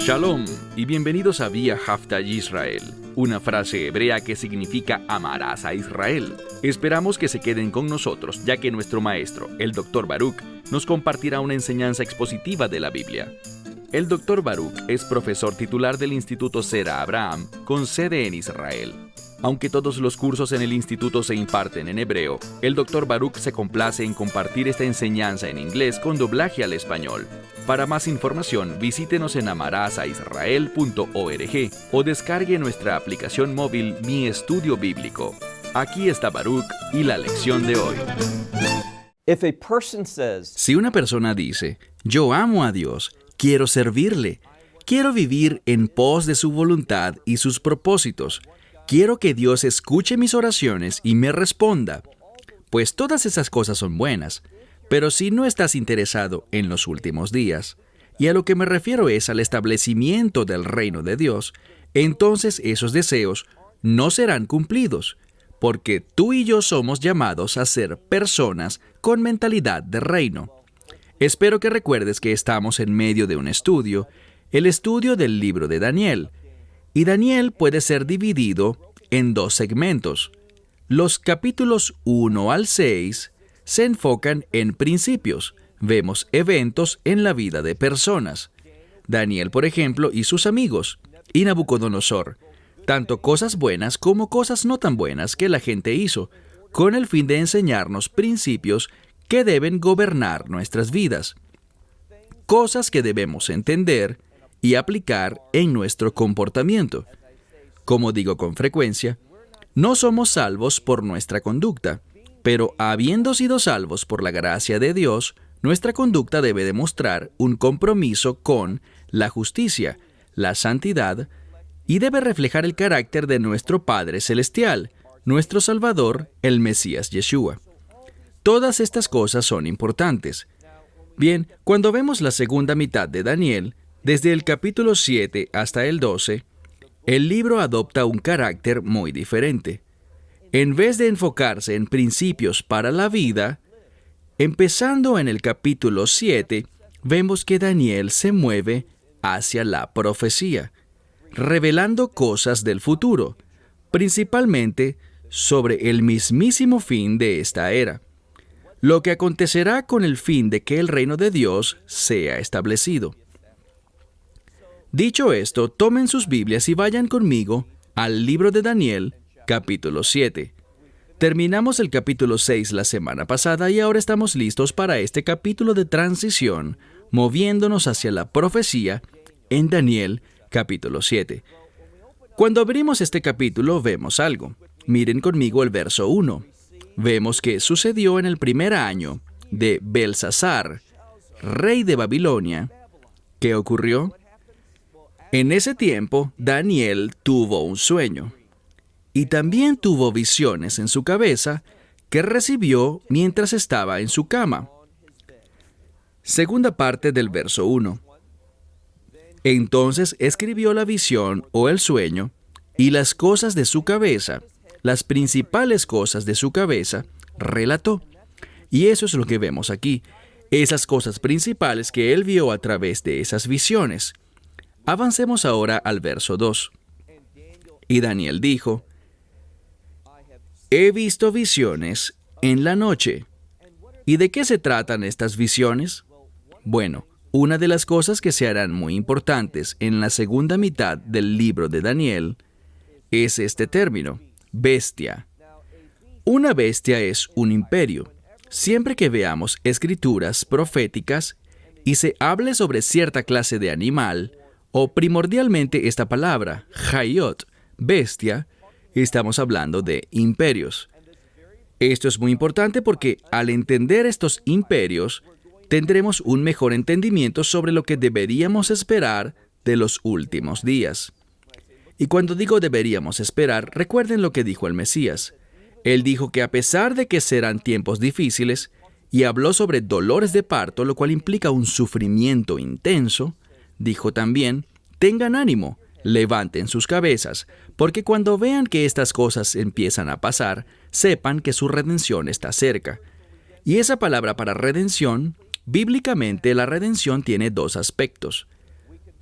Shalom y bienvenidos a Vía Haftaj Israel, una frase hebrea que significa amarás a Israel. Esperamos que se queden con nosotros, ya que nuestro maestro, el Dr. Baruch, nos compartirá una enseñanza expositiva de la Biblia. El Dr. Baruch es profesor titular del Instituto Zera Abraham, con sede en Israel. Aunque todos los cursos en el instituto se imparten en hebreo, el Dr. Baruch se complace en compartir esta enseñanza en inglés con doblaje al español. Para más información, visítenos en amarasaisrael.org o descargue nuestra aplicación móvil Mi Estudio Bíblico. Aquí está Baruch y la lección de hoy. Si una persona dice, yo amo a Dios, quiero servirle, quiero vivir en pos de su voluntad y sus propósitos, quiero que Dios escuche mis oraciones y me responda, pues todas esas cosas son buenas. Pero si no estás interesado en los últimos días, y a lo que me refiero es al establecimiento del reino de Dios, entonces esos deseos no serán cumplidos, porque tú y yo somos llamados a ser personas con mentalidad de reino. Espero que recuerdes que estamos en medio de un estudio, el estudio del libro de Daniel, y Daniel puede ser dividido en dos segmentos. Los capítulos 1 al 6 se enfocan en principios. Vemos eventos en la vida de personas. Daniel, por ejemplo, y sus amigos, y Nabucodonosor. Tanto cosas buenas como cosas no tan buenas que la gente hizo, con el fin de enseñarnos principios que deben gobernar nuestras vidas. Cosas que debemos entender y aplicar en nuestro comportamiento. Como digo con frecuencia, no somos salvos por nuestra conducta, pero habiendo sido salvos por la gracia de Dios, nuestra conducta debe demostrar un compromiso con la justicia, la santidad, y debe reflejar el carácter de nuestro Padre Celestial, nuestro Salvador, el Mesías Yeshua. Todas estas cosas son importantes. Bien, cuando vemos la segunda mitad de Daniel, desde el capítulo 7 hasta el 12, el libro adopta un carácter muy diferente. En vez de enfocarse en principios para la vida, empezando en el capítulo 7, vemos que Daniel se mueve hacia la profecía, revelando cosas del futuro, principalmente sobre el mismísimo fin de esta era, lo que acontecerá con el fin de que el reino de Dios sea establecido. Dicho esto, tomen sus Biblias y vayan conmigo al libro de Daniel, capítulo 7. Terminamos el capítulo 6 la semana pasada y ahora estamos listos para este capítulo de transición, moviéndonos hacia la profecía en Daniel, capítulo 7. Cuando abrimos este capítulo vemos algo. Miren conmigo el verso 1. Vemos que sucedió en el primer año de Belsasar, rey de Babilonia. ¿Qué ocurrió? En ese tiempo, Daniel tuvo un sueño, y también tuvo visiones en su cabeza que recibió mientras estaba en su cama. Segunda parte del verso 1. Entonces escribió la visión o el sueño, y las cosas de su cabeza, las principales cosas de su cabeza, relató. Y eso es lo que vemos aquí, esas cosas principales que él vio a través de esas visiones. Avancemos ahora al verso 2. Y Daniel dijo, he visto visiones en la noche. ¿Y de qué se tratan estas visiones? Bueno, una de las cosas que se harán muy importantes en la segunda mitad del libro de Daniel es este término, bestia. Una bestia es un imperio. Siempre que veamos escrituras proféticas y se hable sobre cierta clase de animal, o primordialmente esta palabra, hayot, bestia, estamos hablando de imperios. Esto es muy importante porque al entender estos imperios, tendremos un mejor entendimiento sobre lo que deberíamos esperar de los últimos días. Y cuando digo deberíamos esperar, recuerden lo que dijo el Mesías. Él dijo que a pesar de que serán tiempos difíciles, y habló sobre dolores de parto, lo cual implica un sufrimiento intenso, dijo también, tengan ánimo, levanten sus cabezas, porque cuando vean que estas cosas empiezan a pasar, sepan que su redención está cerca. Y esa palabra para redención, bíblicamente la redención tiene dos aspectos.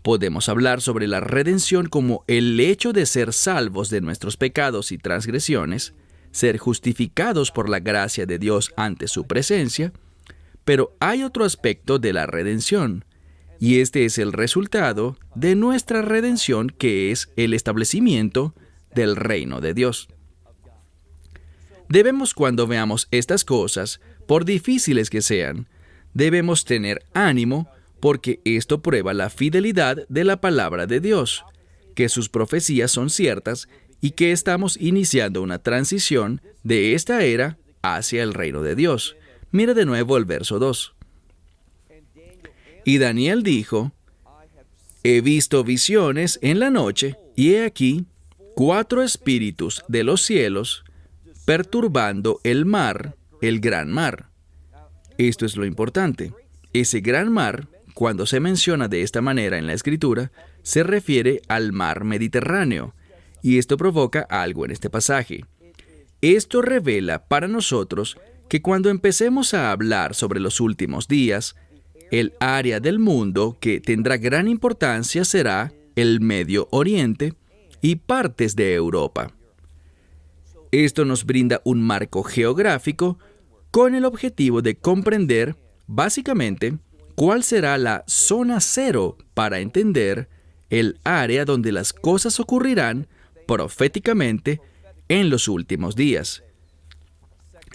Podemos hablar sobre la redención como el hecho de ser salvos de nuestros pecados y transgresiones, ser justificados por la gracia de Dios ante su presencia, pero hay otro aspecto de la redención, y este es el resultado de nuestra redención, que es el establecimiento del reino de Dios. Debemos, cuando veamos estas cosas, por difíciles que sean, debemos tener ánimo, porque esto prueba la fidelidad de la palabra de Dios, que sus profecías son ciertas y que estamos iniciando una transición de esta era hacia el reino de Dios. Mira de nuevo el verso 2. Y Daniel dijo: he visto visiones en la noche, y he aquí 4 espíritus de los cielos perturbando el mar, el gran mar. Esto es lo importante. Ese gran mar, cuando se menciona de esta manera en la Escritura, se refiere al mar Mediterráneo, y esto provoca algo en este pasaje. Esto revela para nosotros que cuando empecemos a hablar sobre los últimos días, el área del mundo que tendrá gran importancia será el Medio Oriente y partes de Europa. Esto nos brinda un marco geográfico con el objetivo de comprender, básicamente, cuál será la zona cero para entender el área donde las cosas ocurrirán proféticamente en los últimos días.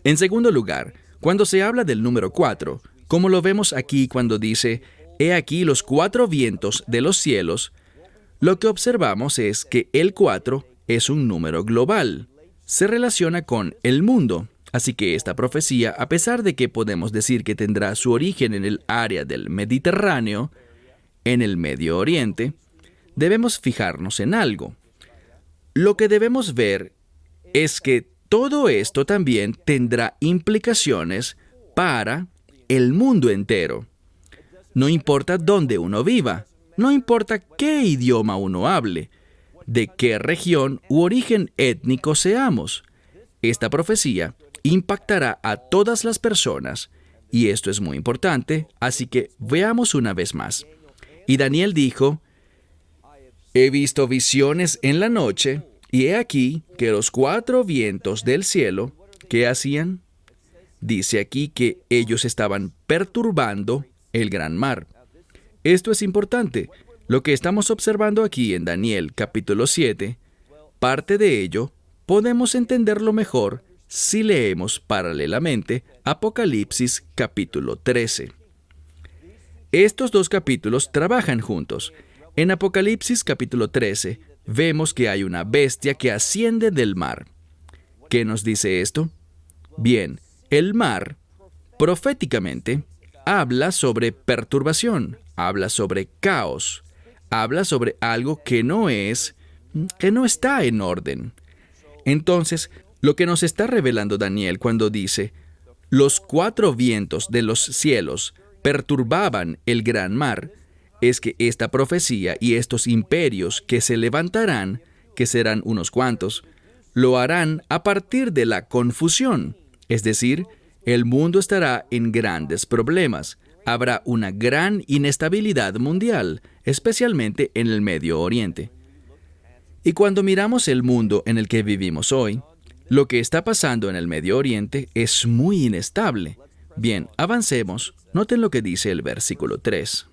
En segundo lugar, cuando se habla del número 4, como lo vemos aquí cuando dice: he aquí los 4 vientos de los cielos, lo que observamos es que el 4 es un número global. Se relaciona con el mundo. Así que esta profecía, a pesar de que podemos decir que tendrá su origen en el área del Mediterráneo, en el Medio Oriente, debemos fijarnos en algo. Lo que debemos ver es que todo esto también tendrá implicaciones para el mundo entero. No importa dónde uno viva, no importa qué idioma uno hable, de qué región u origen étnico seamos. Esta profecía impactará a todas las personas, y esto es muy importante, así que veamos una vez más. Y Daniel dijo: he visto visiones en la noche, y he aquí que los 4 vientos del cielo, ¿qué hacían? Dice aquí que ellos estaban perturbando el gran mar. Esto es importante. Lo que estamos observando aquí en Daniel capítulo 7, parte de ello podemos entenderlo mejor si leemos paralelamente Apocalipsis capítulo 13. Estos 2 capítulos trabajan juntos. En Apocalipsis capítulo 13 vemos que hay una bestia que asciende del mar. ¿Qué nos dice esto? Bien, el mar, proféticamente, habla sobre perturbación, habla sobre caos, habla sobre algo que no está en orden. Entonces, lo que nos está revelando Daniel cuando dice: los 4 vientos de los cielos perturbaban el gran mar, es que esta profecía y estos imperios que se levantarán, que serán unos cuantos, lo harán a partir de la confusión. Es decir, el mundo estará en grandes problemas. Habrá una gran inestabilidad mundial, especialmente en el Medio Oriente. Y cuando miramos el mundo en el que vivimos hoy, lo que está pasando en el Medio Oriente es muy inestable. Bien, avancemos. Noten lo que dice el versículo 3.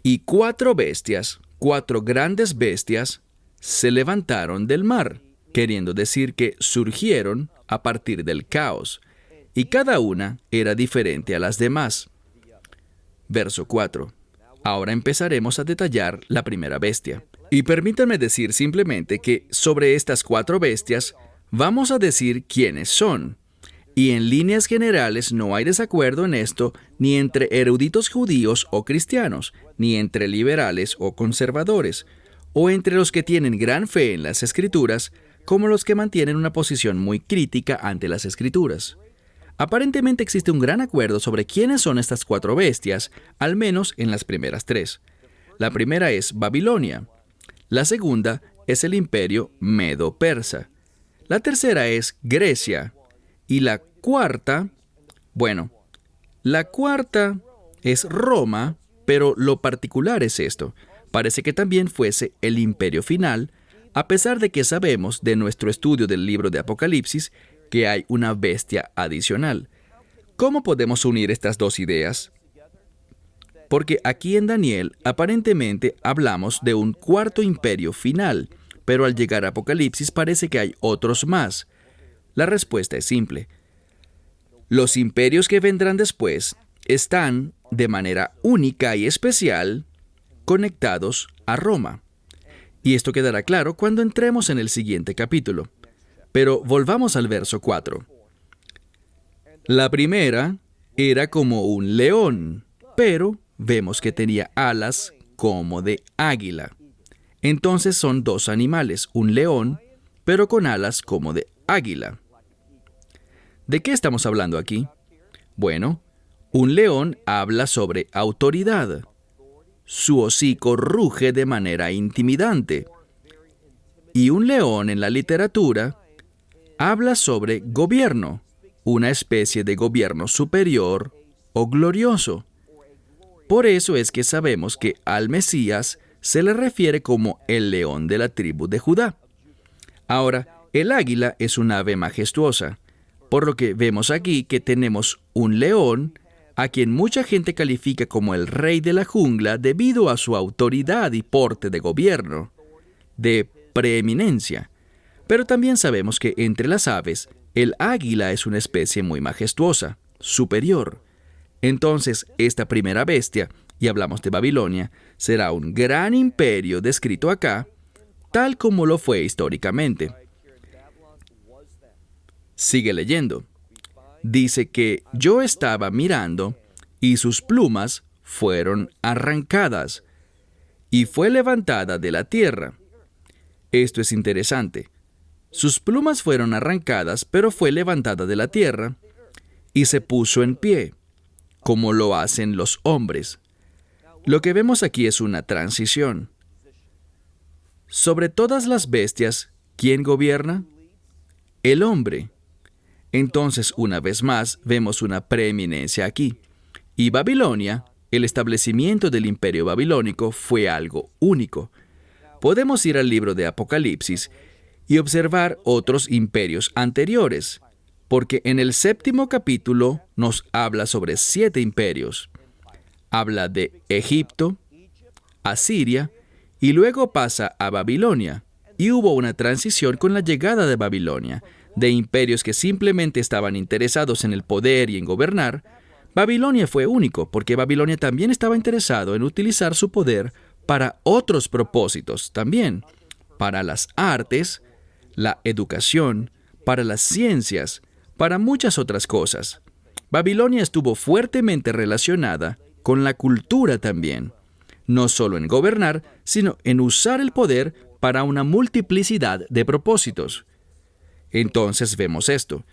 Y 4 bestias, 4 grandes bestias, se levantaron del mar, queriendo decir que surgieron a partir del caos, y cada una era diferente a las demás. Verso 4. Ahora empezaremos a detallar la primera bestia. Y permítanme decir simplemente que sobre estas 4 bestias vamos a decir quiénes son. Y en líneas generales no hay desacuerdo en esto ni entre eruditos judíos o cristianos, ni entre liberales o conservadores, o entre los que tienen gran fe en las Escrituras, como los que mantienen una posición muy crítica ante las Escrituras. Aparentemente existe un gran acuerdo sobre quiénes son estas 4 bestias, al menos en las primeras 3. La primera es Babilonia. La segunda es el imperio Medo-Persa. La tercera es Grecia. Y la cuarta, la cuarta es Roma, pero lo particular es esto. Parece que también fuese el imperio final, a pesar de que sabemos de nuestro estudio del libro de Apocalipsis que hay una bestia adicional. ¿Cómo podemos unir estas dos ideas? Porque aquí en Daniel aparentemente hablamos de un cuarto imperio final, pero al llegar a Apocalipsis parece que hay otros más. La respuesta es simple. Los imperios que vendrán después están, de manera única y especial, conectados a Roma. Y esto quedará claro cuando entremos en el siguiente capítulo. Pero volvamos al verso 4. La primera era como un león, pero vemos que tenía alas como de águila. Entonces son dos animales, un león, pero con alas como de águila. ¿De qué estamos hablando aquí? Bueno, un león habla sobre autoridad. Su hocico ruge de manera intimidante. Y un león en la literatura habla sobre gobierno, una especie de gobierno superior o glorioso. Por eso es que sabemos que al Mesías se le refiere como el león de la tribu de Judá. Ahora, el águila es un ave majestuosa, por lo que vemos aquí que tenemos un león a quien mucha gente califica como el rey de la jungla debido a su autoridad y porte de gobierno, de preeminencia. Pero también sabemos que entre las aves, el águila es una especie muy majestuosa, superior. Entonces, esta primera bestia, y hablamos de Babilonia, será un gran imperio descrito acá, tal como lo fue históricamente. Sigue leyendo. Dice que yo estaba mirando y sus plumas fueron arrancadas y fue levantada de la tierra. Esto es interesante. Sus plumas fueron arrancadas, pero fue levantada de la tierra y se puso en pie, como lo hacen los hombres. Lo que vemos aquí es una transición. Sobre todas las bestias, ¿quién gobierna? El hombre. Entonces, una vez más, vemos una preeminencia aquí. Y Babilonia, el establecimiento del imperio babilónico, fue algo único. Podemos ir al libro de Apocalipsis y observar otros imperios anteriores, porque en el 7º capítulo nos habla sobre 7 imperios. Habla de Egipto, Asiria, y luego pasa a Babilonia. Y hubo una transición con la llegada de Babilonia, de imperios que simplemente estaban interesados en el poder y en gobernar. Babilonia fue único, porque Babilonia también estaba interesado en utilizar su poder para otros propósitos también, para las artes, la educación, para las ciencias, para muchas otras cosas. Babilonia estuvo fuertemente relacionada con la cultura también, no solo en gobernar, sino en usar el poder para una multiplicidad de propósitos. Entonces vemos esto,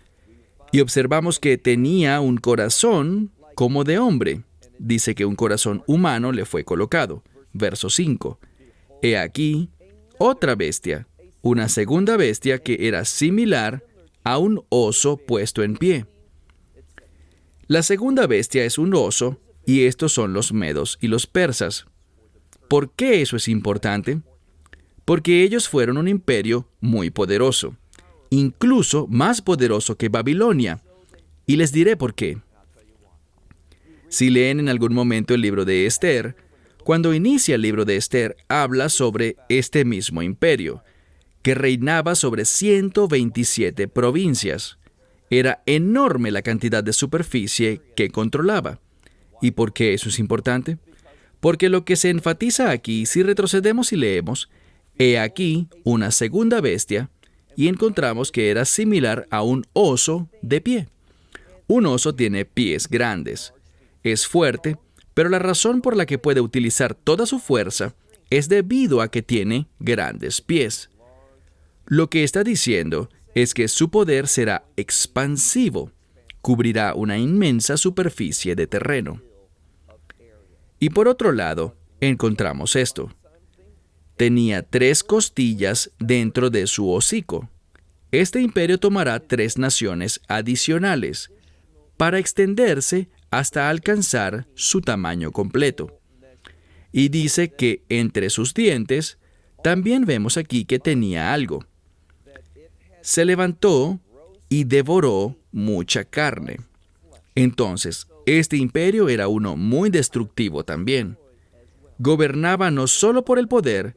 y observamos que tenía un corazón como de hombre. Dice que un corazón humano le fue colocado. Verso 5. He aquí otra bestia, una segunda bestia que era similar a un oso puesto en pie. La segunda bestia es un oso, y estos son los medos y los persas. ¿Por qué eso es importante? Porque ellos fueron un imperio muy poderoso, incluso más poderoso que Babilonia, y les diré por qué. Si leen en algún momento el libro de Esther, cuando inicia el libro de Esther, habla sobre este mismo imperio, que reinaba sobre 127 provincias. Era enorme la cantidad de superficie que controlaba. ¿Y por qué eso es importante? Porque lo que se enfatiza aquí, si retrocedemos y leemos, he aquí una segunda bestia, y encontramos que era similar a un oso de pie. Un oso tiene pies grandes. Es fuerte, pero la razón por la que puede utilizar toda su fuerza es debido a que tiene grandes pies. Lo que está diciendo es que su poder será expansivo, cubrirá una inmensa superficie de terreno. Y por otro lado, encontramos esto. Tenía 3 costillas dentro de su hocico. Este imperio tomará 3 naciones adicionales para extenderse hasta alcanzar su tamaño completo. Y dice que entre sus dientes también vemos aquí que tenía algo. Se levantó y devoró mucha carne. Entonces, este imperio era uno muy destructivo también. Gobernaba no solo por el poder,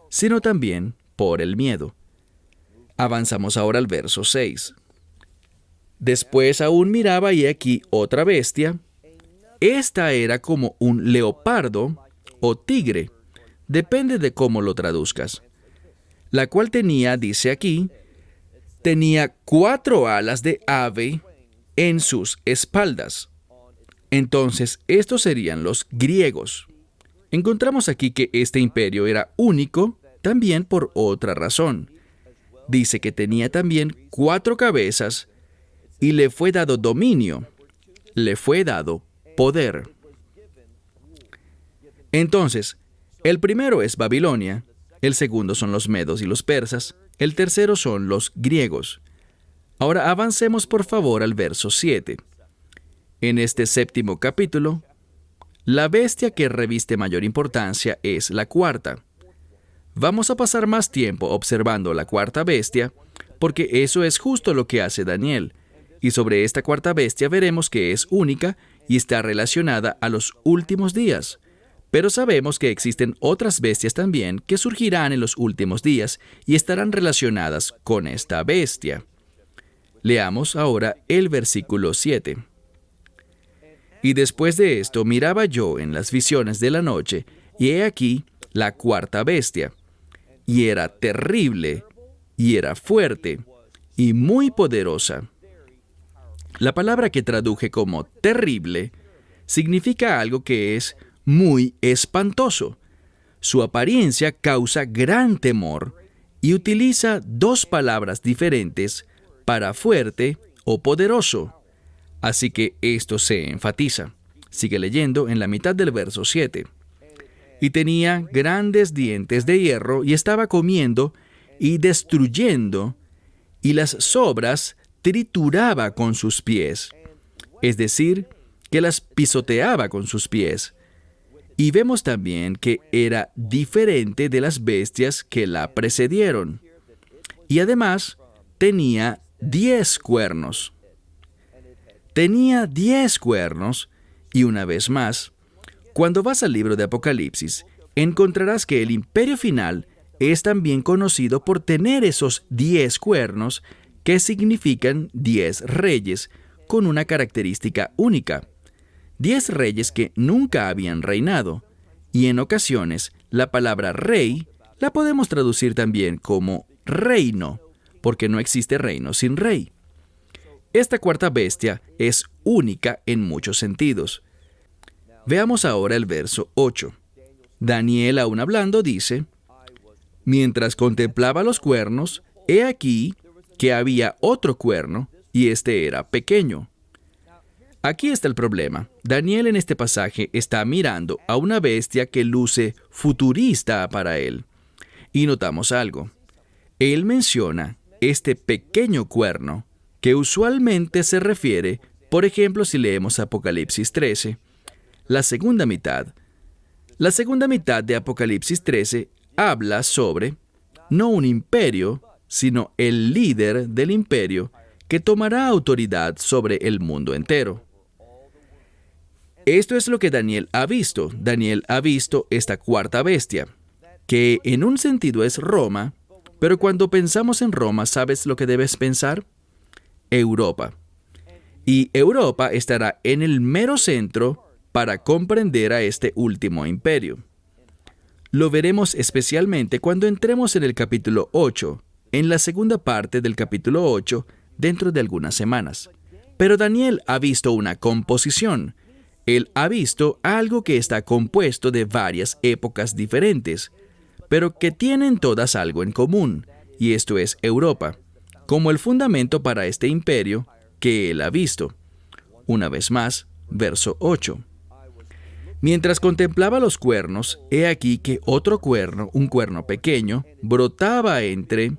sino también por el miedo. Avanzamos ahora al verso 6. Después aún miraba y aquí otra bestia. Esta era como un leopardo o tigre, depende de cómo lo traduzcas, la cual tenía, dice aquí, tenía 4 alas de ave en sus espaldas. Entonces, estos serían los griegos. Encontramos aquí que este imperio era único también por otra razón. Dice que tenía también 4 cabezas y le fue dado dominio, le fue dado poder. Entonces, el primero es Babilonia, el segundo son los medos y los persas, el tercero son los griegos. Ahora avancemos por favor al verso 7. En este 7º capítulo, la bestia que reviste mayor importancia es la cuarta. Vamos a pasar más tiempo observando la cuarta bestia, porque eso es justo lo que hace Daniel. Y sobre esta cuarta bestia veremos que es única y está relacionada a los últimos días. Pero sabemos que existen otras bestias también que surgirán en los últimos días y estarán relacionadas con esta bestia. Leamos ahora el versículo 7. Y después de esto miraba yo en las visiones de la noche, y he aquí la cuarta bestia. Y era terrible, y era fuerte, y muy poderosa. La palabra que traduje como terrible significa algo que es muy espantoso. Su apariencia causa gran temor y utiliza 2 palabras diferentes para fuerte o poderoso. Así que esto se enfatiza. Sigue leyendo en la mitad del verso 7. Y tenía grandes dientes de hierro y estaba comiendo y destruyendo, y las sobras trituraba con sus pies. Es decir, que las pisoteaba con sus pies. Y vemos también que era diferente de las bestias que la precedieron. Y además tenía 10 cuernos. Tenía 10 cuernos, y una vez más, cuando vas al libro de Apocalipsis, encontrarás que el imperio final es también conocido por tener esos 10 cuernos que significan 10 reyes con una característica única. 10 reyes que nunca habían reinado, y en ocasiones la palabra rey la podemos traducir también como reino, porque no existe reino sin rey. Esta cuarta bestia es única en muchos sentidos. Veamos ahora el verso 8. Daniel, aún hablando, dice: mientras contemplaba los cuernos, he aquí que había otro cuerno, y este era pequeño. Aquí está el problema. Daniel en este pasaje está mirando a una bestia que luce futurista para él. Y notamos algo. Él menciona este pequeño cuerno, que usualmente se refiere, por ejemplo, si leemos Apocalipsis 13, la segunda mitad. La segunda mitad de Apocalipsis 13 habla sobre, no un imperio, sino el líder del imperio, que tomará autoridad sobre el mundo entero. Esto es lo que Daniel ha visto. Daniel ha visto esta cuarta bestia, que en un sentido es Roma, pero cuando pensamos en Roma, ¿sabes lo que debes pensar? Europa. Y Europa estará en el mero centro para comprender a este último imperio. Lo veremos especialmente cuando entremos en el capítulo 8, en la segunda parte del capítulo 8, dentro de algunas semanas. Pero Daniel ha visto una composición. Él ha visto algo que está compuesto de varias épocas diferentes, pero que tienen todas algo en común, y esto es Europa, como el fundamento para este imperio que él ha visto. Una vez más, verso 8. Mientras contemplaba los cuernos, he aquí que otro cuerno, un cuerno pequeño, brotaba entre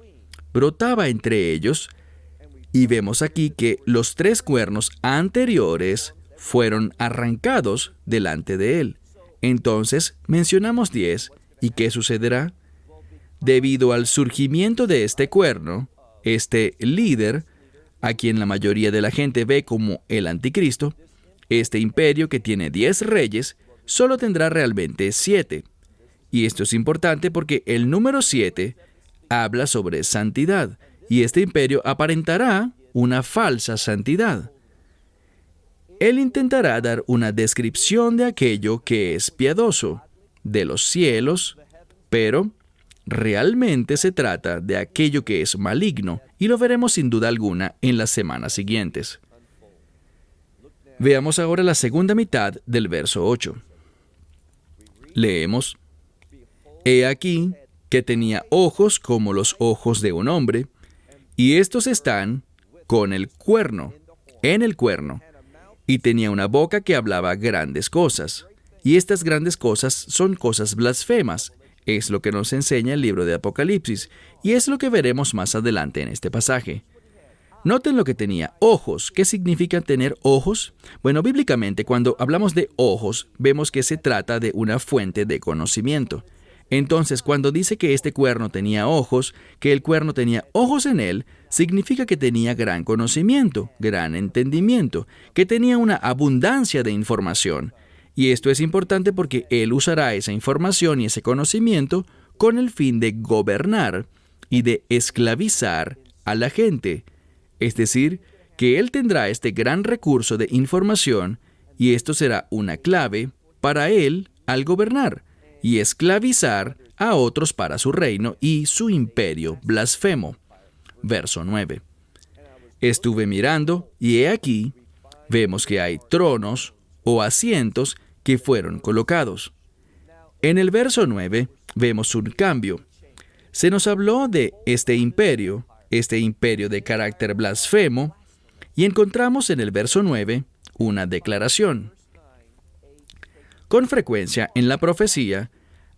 ellos, y vemos aquí que los 3 cuernos anteriores fueron arrancados delante de él. Entonces, mencionamos 10, ¿y qué sucederá? Debido al surgimiento de este cuerno, este líder, a quien la mayoría de la gente ve como el anticristo, este imperio que tiene 10 reyes, solo tendrá realmente 7. Y esto es importante porque el número 7 habla sobre santidad, y este imperio aparentará una falsa santidad. Él intentará dar una descripción de aquello que es piadoso, de los cielos, pero realmente se trata de aquello que es maligno, y lo veremos sin duda alguna en las semanas siguientes. Veamos ahora la segunda mitad del verso 8. Leemos: He aquí que tenía ojos como los ojos de un hombre, y estos están con el cuerno, en el cuerno, y tenía una boca que hablaba grandes cosas, y estas grandes cosas son cosas blasfemas. Es lo que nos enseña el libro de Apocalipsis, y es lo que veremos más adelante en este pasaje. Noten lo que tenía: ojos. ¿Qué significa tener ojos? Bueno, bíblicamente, cuando hablamos de ojos, vemos que se trata de una fuente de conocimiento. Entonces, cuando dice que este cuerno tenía ojos, que el cuerno tenía ojos en él, significa que tenía gran conocimiento, gran entendimiento, que tenía una abundancia de información. Y esto es importante porque él usará esa información y ese conocimiento con el fin de gobernar y de esclavizar a la gente. Es decir, que él tendrá este gran recurso de información y esto será una clave para él al gobernar y esclavizar a otros para su reino y su imperio blasfemo. Verso 9. Estuve mirando y he aquí, vemos que hay tronos o asientos que fueron colocados. En el verso 9 vemos un cambio. Se nos habló de este imperio de carácter blasfemo, y encontramos en el verso 9 una declaración. Con frecuencia en la profecía,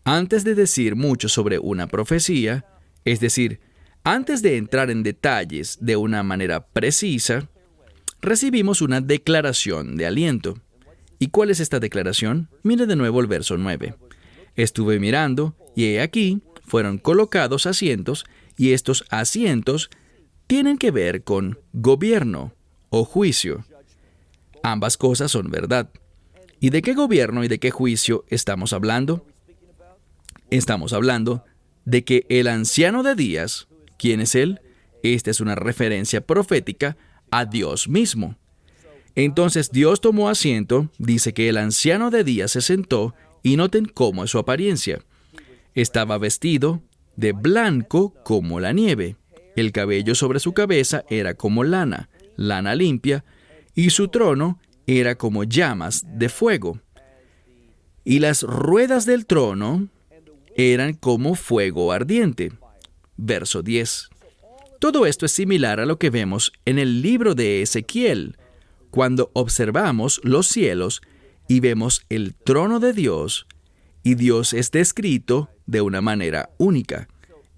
antes de decir mucho sobre una profecía, es decir, antes de entrar en detalles de una manera precisa, recibimos una declaración de aliento. ¿Y cuál es esta declaración? Mire de nuevo el verso 9. Estuve mirando, y he aquí, fueron colocados asientos, y estos asientos tienen que ver con gobierno o juicio. Ambas cosas son verdad. ¿Y de qué gobierno y de qué juicio estamos hablando? Estamos hablando de que el anciano de días, ¿quién es él? Esta es una referencia profética a Dios mismo. Entonces Dios tomó asiento, dice que el anciano de días se sentó, y noten cómo es su apariencia. Estaba vestido de blanco como la nieve. El cabello sobre su cabeza era como lana limpia, y su trono era como llamas de fuego. Y las ruedas del trono eran como fuego ardiente. Verso 10. Todo esto es similar a lo que vemos en el libro de Ezequiel, cuando observamos los cielos y vemos el trono de Dios, y Dios es descrito de una manera única.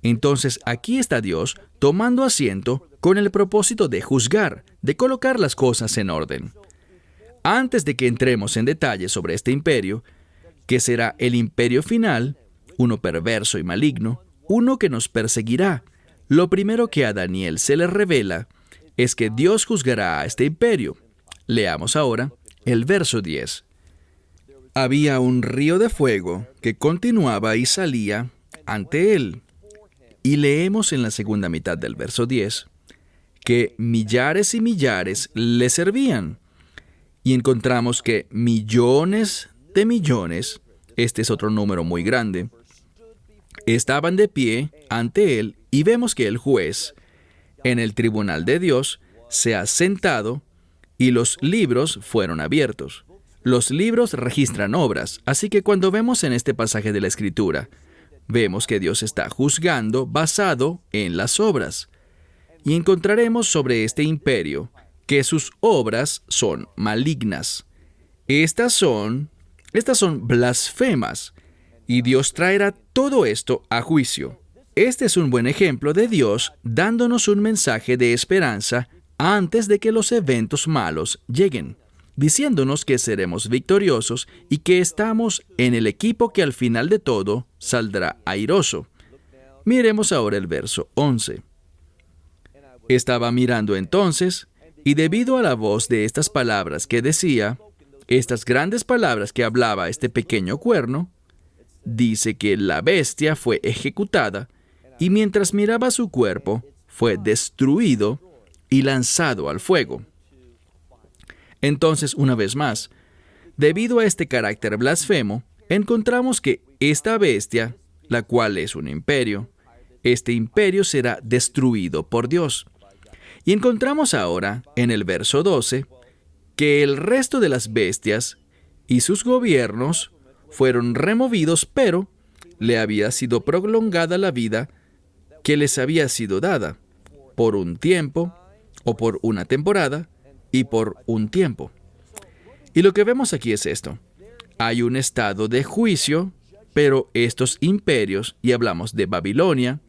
Entonces aquí está Dios tomando asiento con el propósito de juzgar, de colocar las cosas en orden. Antes de que entremos en detalle sobre este imperio, que será el imperio final, uno perverso y maligno, uno que nos perseguirá, lo primero que a Daniel se le revela es que Dios juzgará a este imperio. Leamos ahora el verso 10. Había un río de fuego que continuaba y salía ante él. Y leemos en la segunda mitad del verso 10 que millares y millares le servían. Y encontramos que millones de millones, este es otro número muy grande, estaban de pie ante él, y vemos que el juez, en el tribunal de Dios, se ha sentado y los libros fueron abiertos. Los libros registran obras, así que cuando vemos en este pasaje de la Escritura, vemos que Dios está juzgando basado en las obras. Y encontraremos sobre este imperio que sus obras son malignas. Estas son blasfemas, y Dios traerá todo esto a juicio. Este es un buen ejemplo de Dios dándonos un mensaje de esperanza antes de que los eventos malos lleguen. diciéndonos que seremos victoriosos y que estamos en el equipo que al final de todo saldrá airoso. Miremos ahora el verso 11. Estaba mirando entonces, y debido a la voz de estas palabras que decía, estas grandes palabras que hablaba este pequeño cuerno, dice que la bestia fue ejecutada, y mientras miraba su cuerpo, fue destruido y lanzado al fuego. Entonces, una vez más, debido a este carácter blasfemo, encontramos que esta bestia, la cual es un imperio, este imperio será destruido por Dios. Y encontramos ahora, en el verso 12, que el resto de las bestias y sus gobiernos fueron removidos, pero le había sido prolongada la vida que les había sido dada, por un tiempo, o por una temporada, y por un tiempo. Y lo que vemos aquí es esto. Hay un estado de juicio, pero estos imperios, y hablamos de Babilonia,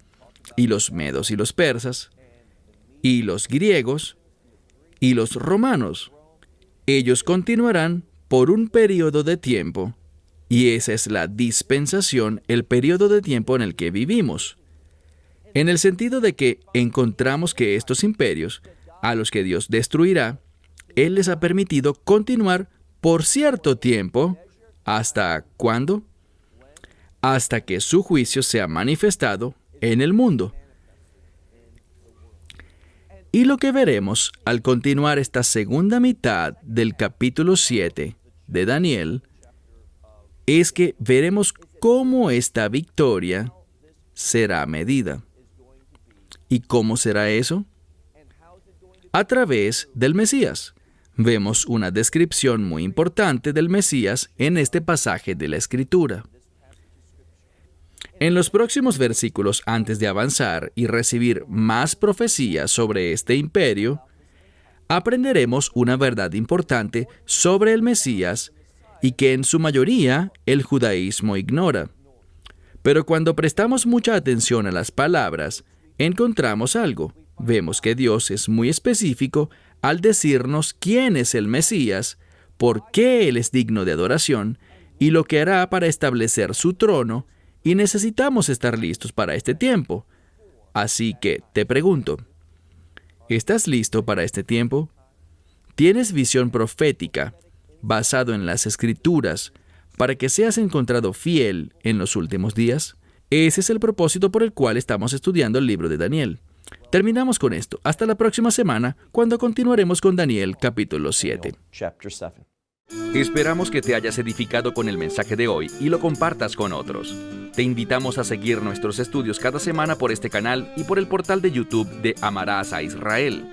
y los medos y los persas, y los griegos, y los romanos, ellos continuarán por un periodo de tiempo, y esa es la dispensación, el periodo de tiempo en el que vivimos. En el sentido de que encontramos que estos imperios, a los que Dios destruirá, Él les ha permitido continuar por cierto tiempo. ¿Hasta cuándo? Hasta que su juicio sea manifestado en el mundo. Y lo que veremos al continuar esta segunda mitad del capítulo 7 de Daniel es que veremos cómo esta victoria será medida. ¿Y cómo será eso? A través del Mesías. Vemos una descripción muy importante del Mesías en este pasaje de la Escritura. En los próximos versículos, antes de avanzar y recibir más profecías sobre este imperio, aprenderemos una verdad importante sobre el Mesías y que en su mayoría el judaísmo ignora. Pero cuando prestamos mucha atención a las palabras, encontramos algo. Vemos que Dios es muy específico al decirnos quién es el Mesías, por qué Él es digno de adoración y lo que hará para establecer su trono, y necesitamos estar listos para este tiempo. Así que te pregunto, ¿estás listo para este tiempo? ¿Tienes visión profética basado en las Escrituras para que seas encontrado fiel en los últimos días? Ese es el propósito por el cual estamos estudiando el libro de Daniel. Terminamos con esto. Hasta la próxima semana, cuando continuaremos con Daniel capítulo 7. Esperamos que te hayas edificado con el mensaje de hoy y lo compartas con otros. Te invitamos a seguir nuestros estudios cada semana por este canal y por el portal de YouTube de Amarás a Israel.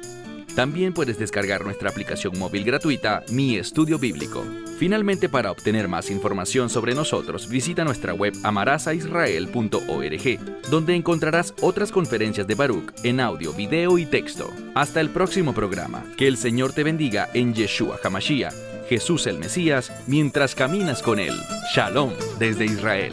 También puedes descargar nuestra aplicación móvil gratuita, Mi Estudio Bíblico. Finalmente, para obtener más información sobre nosotros, visita nuestra web amarasaisrael.org, donde encontrarás otras conferencias de Baruch en audio, video y texto. Hasta el próximo programa. Que el Señor te bendiga en Yeshua HaMashiach, Jesús el Mesías, mientras caminas con Él. Shalom desde Israel.